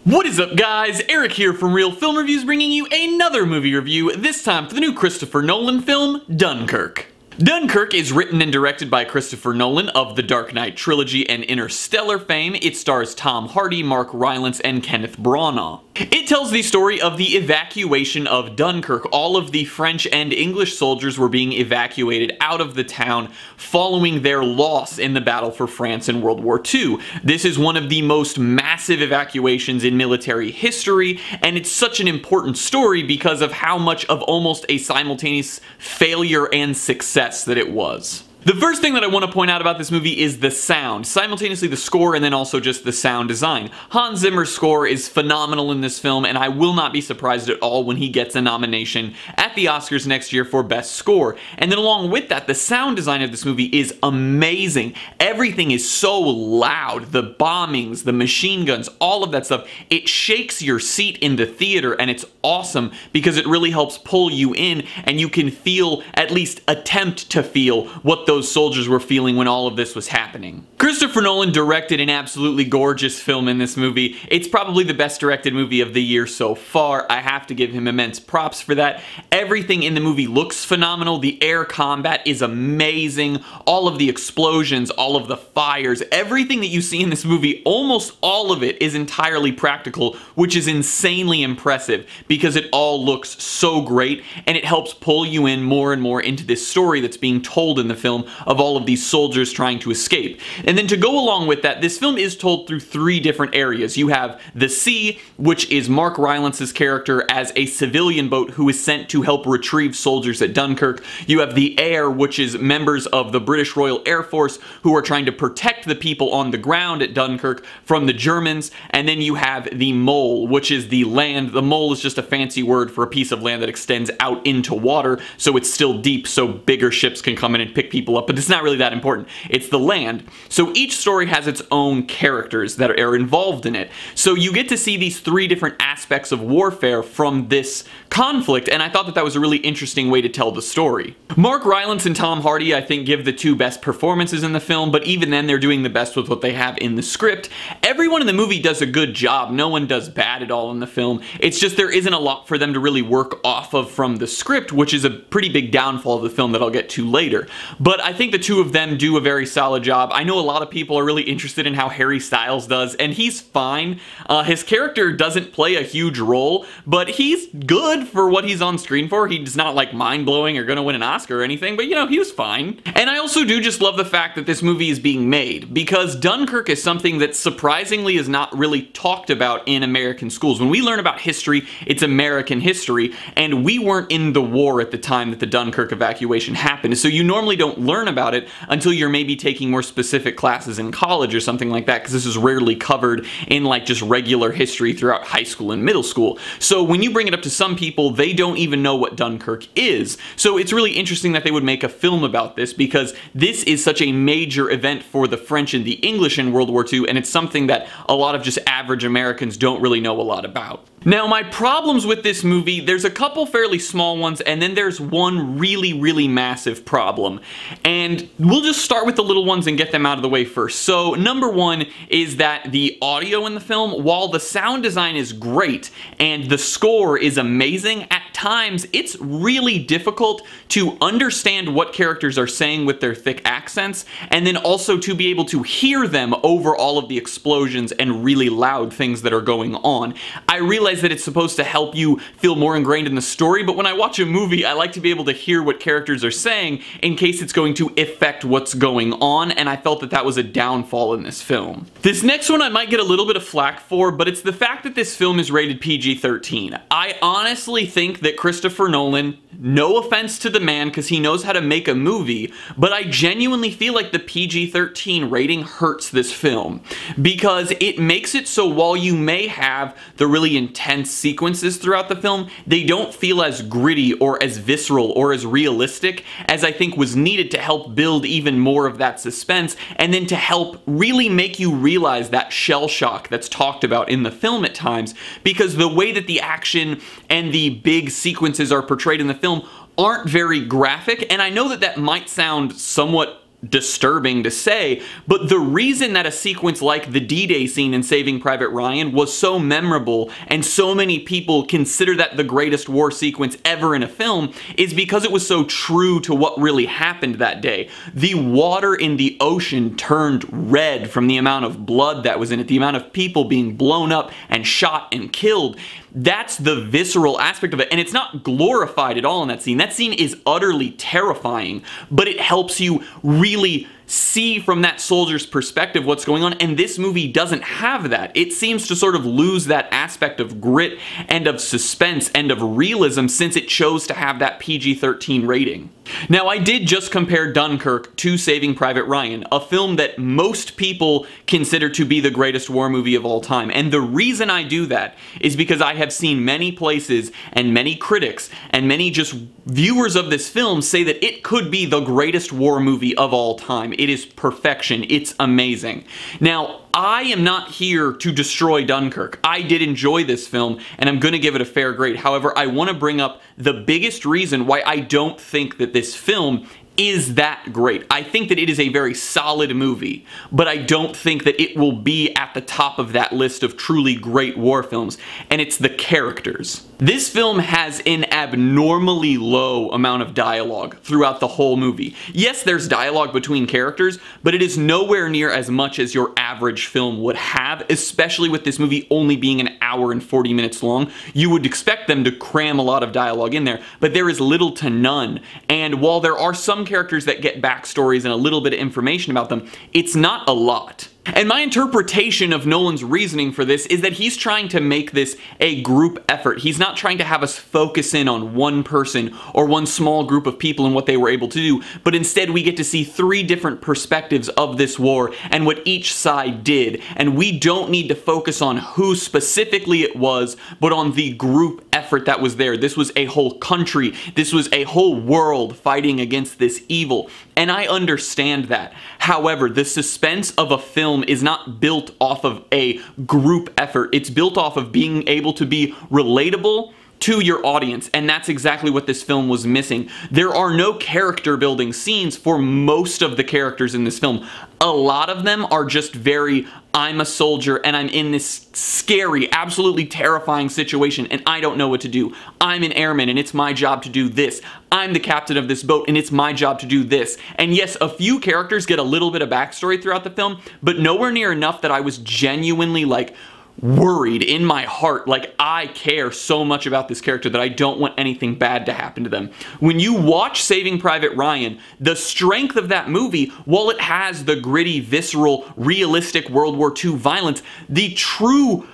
What is up, guys? Eric here from Real Film Reviews, bringing you another movie review, this time for the new Christopher Nolan film, Dunkirk. Dunkirk is written and directed by Christopher Nolan of the Dark Knight trilogy and Interstellar fame. It stars Tom Hardy, Mark Rylance, and Kenneth Branagh. It tells the story of the evacuation of Dunkirk. All of the French and English soldiers were being evacuated out of the town following their loss in the battle for France in World War II. This is one of the most massive evacuations in military history, and it's such an important story because of how much of almost a simultaneous failure and success that it was. The first thing that I want to point out about this movie is the sound, simultaneously the score and then also just the sound design. Hans Zimmer's score is phenomenal in this film, and I will not be surprised at all when he gets a nomination at the Oscars next year for Best Score. And then along with that, the sound design of this movie is amazing. Everything is so loud. The bombings, the machine guns, all of that stuff. It shakes your seat in the theater, and it's awesome because it really helps pull you in, and you can feel, at least attempt to feel, what those soldiers were feeling when all of this was happening. Christopher Nolan directed an absolutely gorgeous film in this movie. It's probably the best directed movie of the year so far. I have to give him immense props for that. Everything in the movie looks phenomenal. The air combat is amazing. All of the explosions, all of the fires, everything that you see in this movie, almost all of it is entirely practical, which is insanely impressive because it all looks so great, and it helps pull you in more and more into this story that's being told in the film of all of these soldiers trying to escape. And then to go along with that, this film is told through three different areas. You have the sea, which is Mark Rylance's character as a civilian boat who is sent to help retrieve soldiers at Dunkirk. You have the air, which is members of the British Royal Air Force who are trying to protect the people on the ground at Dunkirk from the Germans. And then you have the mole, which is the land. The mole is just a fancy word for a piece of land that extends out into water, so it's still deep so bigger ships can come in and pick people up, but it's not really that important. It's the land. So each story has its own characters that are involved in it. So you get to see these three different aspects of warfare from this conflict, and I thought that that was a really interesting way to tell the story. Mark Rylance and Tom Hardy, I think, give the two best performances in the film, but even then they're doing the best with what they have in the script. Everyone in the movie does a good job. No one does bad at all in the film. It's just there isn't a lot for them to really work off of from the script, which is a pretty big downfall of the film that I'll get to later. But I think the two of them do a very solid job. I know a lot of people are really interested in how Harry Styles does, and he's fine. His character doesn't play a huge role, but he's good for what he's on screen for. He's not like mind-blowing or gonna win an Oscar or anything, but you know, he was fine. And I also do just love the fact that this movie is being made, because Dunkirk is something that surprisingly is not really talked about in American schools. When we learn about history, it's American history, and we weren't in the war at the time that the Dunkirk evacuation happened, so you normally don't learn about it until you're maybe taking more specific classes in college or something like that, because this is rarely covered in like just regular history throughout high school and middle school. So when you bring it up to some people, they don't even know what Dunkirk is. So it's really interesting that they would make a film about this, because this is such a major event for the French and the English in World War II, and it's something that a lot of just average Americans don't really know a lot about. Now, my problems with this movie, there's a couple fairly small ones, and then there's one really massive problem. And we'll just start with the little ones and get them out of the way first. So, number one is that the audio in the film, while the sound design is great and the score is amazing, at times it's really difficult to understand what characters are saying with their thick accents, and then also to be able to hear them over all of the explosions and really loud things that are going on. I realize that it's supposed to help you feel more ingrained in the story, but when I watch a movie, I like to be able to hear what characters are saying in case it's going to affect what's going on, and I felt that that was a downfall in this film. This next one I might get a little bit of flack for, but it's the fact that this film is rated PG-13. I honestly think that Christopher Nolan, no offense to the man because he knows how to make a movie, but I genuinely feel like the PG-13 rating hurts this film, because it makes it so while you may have the really intense sequences throughout the film, they don't feel as gritty or as visceral or as realistic as I think was needed to help build even more of that suspense, and then to help really make you realize that shell shock that's talked about in the film at times, because the way that the action and the big sequences are portrayed in the film aren't very graphic, and I know that that might sound somewhat disturbing to say, but the reason that a sequence like the D-Day scene in Saving Private Ryan was so memorable and so many people consider that the greatest war sequence ever in a film is because it was so true to what really happened that day. The water in the ocean turned red from the amount of blood that was in it, the amount of people being blown up and shot and killed. That's the visceral aspect of it, and it's not glorified at all in that scene. That scene is utterly terrifying, but it helps you really see from that soldier's perspective what's going on, and this movie doesn't have that. It seems to sort of lose that aspect of grit and of suspense and of realism since it chose to have that PG-13 rating. Now, I did just compare Dunkirk to Saving Private Ryan, a film that most people consider to be the greatest war movie of all time, and the reason I do that is because I have seen many places and many critics and many just viewers of this film say that it could be the greatest war movie of all time. It is perfection. It's amazing. Now, I am not here to destroy Dunkirk. I did enjoy this film, and I'm going to give it a fair grade. However, I want to bring up the biggest reason why I don't think that this film is that great. I think that it is a very solid movie, but I don't think that it will be at the top of that list of truly great war films, and it's the characters. This film has an abnormally low amount of dialogue throughout the whole movie. Yes, there's dialogue between characters, but it is nowhere near as much as your average film would have, especially with this movie only being an hour and 40 minutes long. You would expect them to cram a lot of dialogue in there, but there is little to none, and while there are some characters that get backstories and a little bit of information about them, it's not a lot. And my interpretation of Nolan's reasoning for this is that he's trying to make this a group effort. He's not trying to have us focus in on one person or one small group of people and what they were able to do, but instead we get to see three different perspectives of this war and what each side did. And we don't need to focus on who specifically it was, but on the group effort that was there. This was a whole country. This was a whole world fighting against this evil. And I understand that. However, the suspense of a film is not built off of a group effort. It's built off of being able to be relatable to your audience, and that's exactly what this film was missing. There are no character building scenes for most of the characters in this film. A lot of them are just very, I'm a soldier and I'm in this scary, absolutely terrifying situation and I don't know what to do. I'm an airman and it's my job to do this. I'm the captain of this boat and it's my job to do this. And yes, a few characters get a little bit of backstory throughout the film, but nowhere near enough that I was genuinely like worried in my heart, like I care so much about this character that I don't want anything bad to happen to them. When you watch Saving Private Ryan, the strength of that movie, while it has the gritty, visceral, realistic World War II violence, the true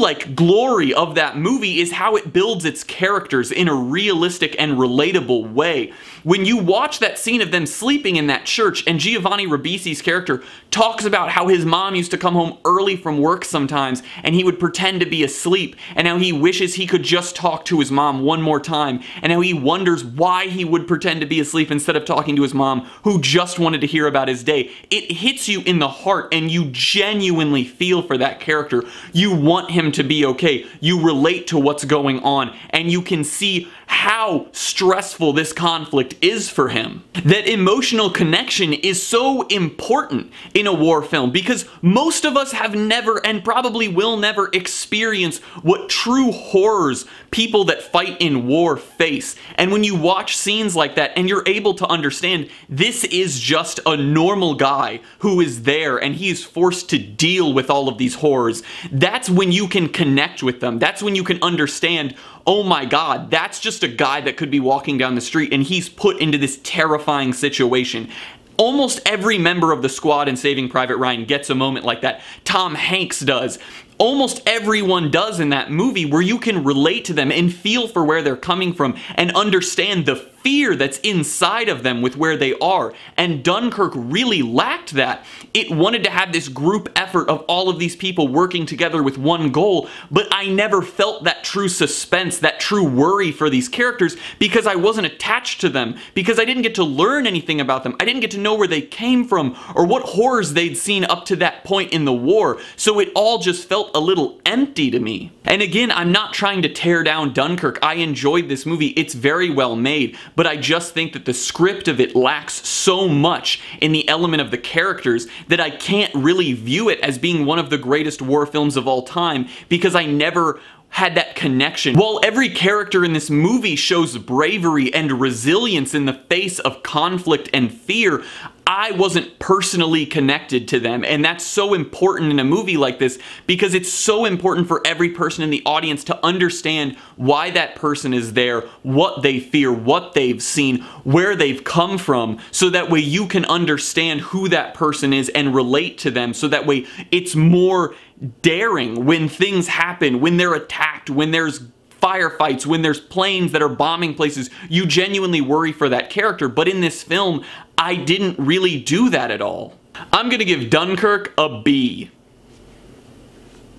like glory of that movie is how it builds its characters in a realistic and relatable way. When you watch that scene of them sleeping in that church and Giovanni Ribisi's character talks about how his mom used to come home early from work sometimes and he would pretend to be asleep, and how he wishes he could just talk to his mom one more time, and how he wonders why he would pretend to be asleep instead of talking to his mom who just wanted to hear about his day. It hits you in the heart and you genuinely feel for that character. You want him to be okay. You relate to what's going on, and you can see how stressful this conflict is for him. That emotional connection is so important in a war film because most of us have never and probably will never experience what true horrors people that fight in war face. And when you watch scenes like that and you're able to understand this is just a normal guy who is there and he is forced to deal with all of these horrors, that's when you can connect with them. That's when you can understand, oh my God, that's just a guy that could be walking down the street and he's put into this terrifying situation. Almost every member of the squad in Saving Private Ryan gets a moment like that. Tom Hanks does. Almost everyone does in that movie, where you can relate to them and feel for where they're coming from and understand the fear that's inside of them with where they are. And Dunkirk really lacked that. It wanted to have this group effort of all of these people working together with one goal, but I never felt that true suspense, that true worry for these characters because I wasn't attached to them, because I didn't get to learn anything about them. I didn't get to know where they came from or what horrors they'd seen up to that point in the war. So it all just felt felt a little empty to me. And again, I'm not trying to tear down Dunkirk. I enjoyed this movie. It's very well made, but I just think that the script of it lacks so much in the element of the characters that I can't really view it as being one of the greatest war films of all time because I never had that connection. While every character in this movie shows bravery and resilience in the face of conflict and fear, I wasn't personally connected to them, and that's so important in a movie like this because it's so important for every person in the audience to understand why that person is there, what they fear, what they've seen, where they've come from, so that way you can understand who that person is and relate to them, so that way it's more daring when things happen, when they're attacked, when there's firefights, when there's planes that are bombing places. You genuinely worry for that character, but in this film, I didn't really do that at all. I'm gonna give Dunkirk a B.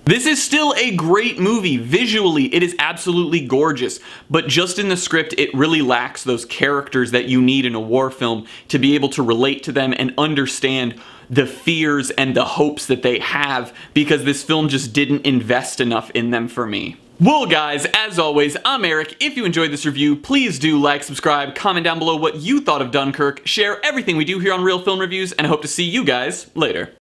This is still a great movie. Visually, it is absolutely gorgeous, but just in the script, it really lacks those characters that you need in a war film to be able to relate to them and understand the fears and the hopes that they have, because this film just didn't invest enough in them for me. Well guys, as always, I'm Eric. If you enjoyed this review, please do like, subscribe, comment down below what you thought of Dunkirk, share everything we do here on Real Film Reviews, and I hope to see you guys later.